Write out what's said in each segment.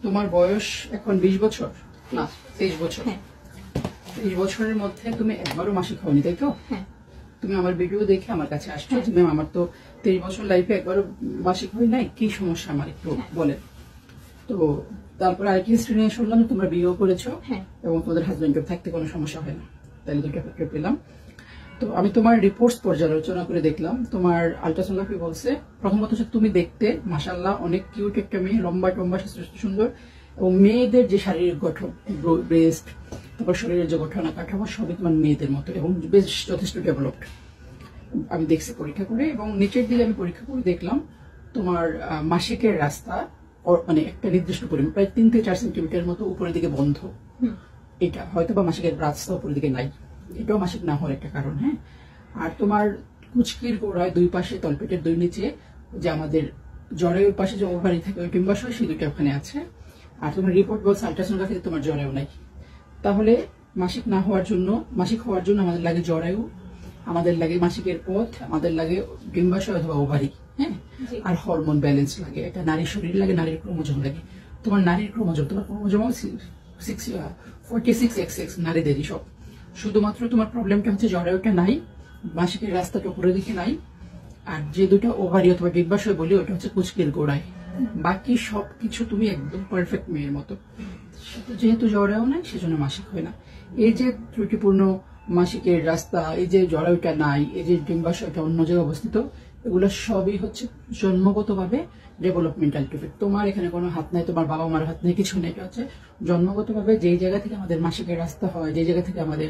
তোমার বয়স এখন 20 বছর না 23 বছর। 23 বছরের মধ্যে তুমি একবারও মাসিক হওনি, তাই তো? তুমি আমার ভিডিও দেখে আমার কাছে আসছো যে ম্যাম আমার তো 23 বছর লাইফে একবারও মাসিক হয় নাই, কি সমস্যা আমার একটু বলেন। তো তারপরে আরেকটি হিস্ট্রি নিয়ে শুনলাম তোমরা বিয়েও করেছো এবং তোমাদের হাজবেন্ডের থাকতে কোনো সমস্যা হয় না, তাহলে দুটো ফ্যাক্টর পেলাম। তো আমি তোমার রিপোর্টস পর্যালোচনা করে দেখলাম, তোমার আলট্রাসোনোগ্রাফি বলছে প্রথমত হচ্ছে তুমি দেখতে মাশাআল্লাহ অনেক কিউট একটা মেয়ে, লম্বা টম্বা সুন্দর, এবং মেয়েদের যে শারীরিক গঠন, ব্রেস্ট, তারপর শরীরের যে গঠন কাঠামো সবই তোমার মেয়েদের মতো এবং বেশ যথেষ্ট ডেভেলপড। আমি দেখছি পরীক্ষা করে, এবং নিচের দিকে আমি পরীক্ষা করে দেখলাম তোমার মাসিকের রাস্তা মানে একটা নির্দিষ্ট পরিমাণ প্রায় 3 থেকে 4 সেন্টিমিটার মতো উপরের দিকে বন্ধ। এটা হয়তো বা মাসিকের রাস্তা উপরের দিকে নাই, এটাও মাসিক না হওয়ার একটা কারণ। হ্যাঁ, আর তোমার কুচকির গোড়ায় দুই পাশে তলপেটের দুই নিচে যে আমাদের জরায়ুর পাশে যে ওভারি থাকে ওই ডিম্বাশয়, সেই দুইটা ওখানে আছে। আর তোমার রিপোর্ট বলছে আলট্রাসোনোগ্রাফিতে তোমার জরায়ু নাই। তাহলে মাসিক না হওয়ার জন্য, মাসিক হওয়ার জন্য আমাদের লাগে জরায়ু, আমাদের লাগে মাসিকের পথ, আমাদের লাগে ডিম্বাশয় অথবা ওভারি, হ্যাঁ, আর হরমোন ব্যালেন্স লাগে। এটা নারীর শরীর লাগে, নারীর ক্রোমোজোম লাগে। তোমার নারীর ক্রোমোজোম, তোমার ক্রোমোজোম 46XX নারীদেরই সব। শুধুমাত্র তোমার প্রবলেমটা হচ্ছে জরায়ুটা নাই, মাসিকের রাস্তাটা উপরের দিকে নাই, আর যে দুটো ওভারি অথবা ডিম্বাশয় বলি ওটা হচ্ছে কুচকির গোড়ায়। বাকি সবকিছু তুমি একদম পারফেক্ট মেয়ের মতো। যেহেতু জরায়ু নাই সেজন্য মাসিক হয় না। এই যে ত্রুটিপূর্ণ মাসিকের রাস্তা, এই যে জরায়ুটা নাই, এই যে ডিম্বাশয়টা অন্য জায়গায় অবস্থিত, এগুলো সবই হচ্ছে জন্মগতভাবে ডেভেলপমেন্টাল ডিফেক্ট। তোমার এখানে কোনো হাত নাই, তোমার বাবা মার হাত নেই, কিছু নেই। এটা হচ্ছে জন্মগতভাবে যেই জায়গা থেকে আমাদের মাসিকের রাস্তা হয়, যে জায়গা থেকে আমাদের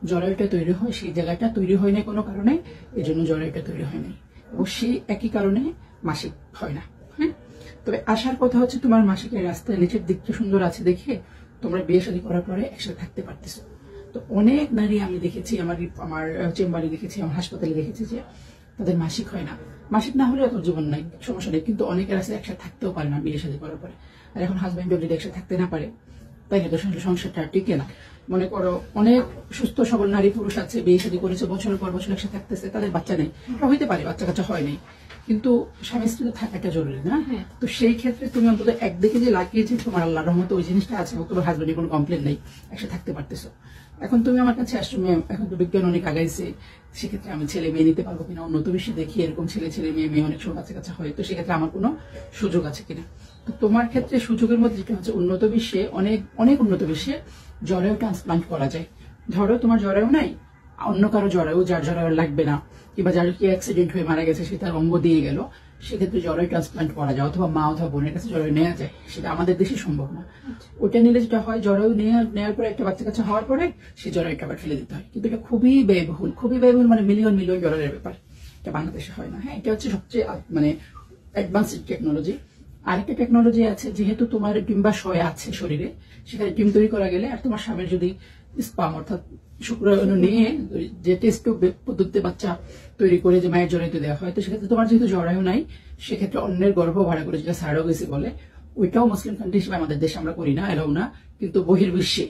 জরায়ুটা তৈরি হয়, সেই জায়গাটা তৈরি হয় না কোনো কারণে, এই জন্য জরায়ুটা তৈরি হয় নাই, এবং সেই একই কারণে মাসিক হয় না। হ্যাঁ, তবে আসার কথা হচ্ছে তোমার মাসিকের রাস্তায় নিচের দিকটা সুন্দর আছে দেখে তোমরা বিয়ে শাদী করার পরে একসাথে থাকতে পারতেছো। তো অনেক নারী আমি দেখেছি, আমার চেম্বারে দেখেছি, আমার হাসপাতালে দেখেছি যে তাদের মাসিক হয় না। মাসিক না হলেও তোর জীবন নাই, সমস্যা নেই, কিন্তু অনেকের আছে একসাথে থাকতেও পারে না বিয়ে শাদী করার পরে। আর এখন হাজব্যান্ড যদি একসাথে থাকতে না পারে তাই তো সংসারটা টিকে না। মনে করো অনেক সুস্থ সবল নারী পুরুষ আছে, বিয়ে শাদী করেছে, বছরের পর বছর একসাথে থাকতেছে, তাদের বাচ্চা নেই, হইতে পারে বাচ্চা কাচ্চা হয় নাই, কিন্তু স্বামী স্ত্রী তো থাকাটা জরুরি না। তো সেই ক্ষেত্রে তুমি অন্তত একদিকে যে লাগিয়েছে তোমার আল্লাহর রহমতে ওই জিনিসটা আছে, তোমার হাজবেন্ডের কোনো কমপ্লেন নেই, একসাথে থাকতে পারতেছো। এখন তুমি আমার কাছে আসছো ম্যাম, এখন তো বিজ্ঞান অনেক আগাইছে, সেক্ষেত্রে আমি ছেলে মেয়ে নিতে পারবো কিনা, উন্নত বিশ্বে দেখি এরকম ছেলে মেয়ে অনেক সময় কাছে হয়, তো সেক্ষেত্রে আমার কোনো সুযোগ আছে কিনা। তো তোমার ক্ষেত্রে সুযোগের মধ্যে যেটা হচ্ছে উন্নত বিশ্বে, অনেক উন্নত বিশ্বে জরায়ু ট্রান্সপ্লান্ট করা যায়। ধরো তোমার জরায়ু নাই, অন্য কারো জরায়ু, যার জরায়ু লাগবে না, কিংবা যার কি অ্যাক্সিডেন্ট হয়ে মারা গেছে, সে তার অঙ্গ দিয়ে গেল, সেক্ষেত্রে জরায়ু ট্রান্সপ্লান্ট করা যায়, অথবা মা অথবা বোনের কাছে জরায়ু নেওয়া যায়। সেটা আমাদের দেশে সম্ভব না। ওটা নিলে যেটা হয়, জরায়ু নেওয়ার পরে একটা বাচ্চা কাচ্চা হওয়ার পরে সেই জরায়ুটা আবার ফেলে দিতে হয়, কিন্তু এটা খুবই ব্যয়বহুল, মানে মিলিয়ন ডলারের ব্যাপার। এটা বাংলাদেশে হয় না। হ্যাঁ, এটা হচ্ছে সবচেয়ে মানে অ্যাডভান্সড টেকনোলজি। আরেকটা টেকনোলজি আছে, যেহেতু তোমার ডিম্বাশয় আছে শরীরে, সেখানে ডিম তৈরি করা গেলে, আর তোমার স্বামীর যদি স্পাম অর্থাৎ শুক্রাণু নিয়ে যে টেস্ট পদ্ধতিতে বাচ্চা তৈরি করে যে মায়ের জরায়ুতে দেওয়া হয়, তো সেক্ষেত্রে তোমার যেহেতু জরায়ু নাই, সেক্ষেত্রে অন্যের গর্ভ ভাড়া করে যেটা সারোগেসি বলে, ওইটাও মুসলিম কান্ট্রি হিসেবে আমাদের দেশে আমরা করি না, এলাও না, কিন্তু বহির্বিশ্বে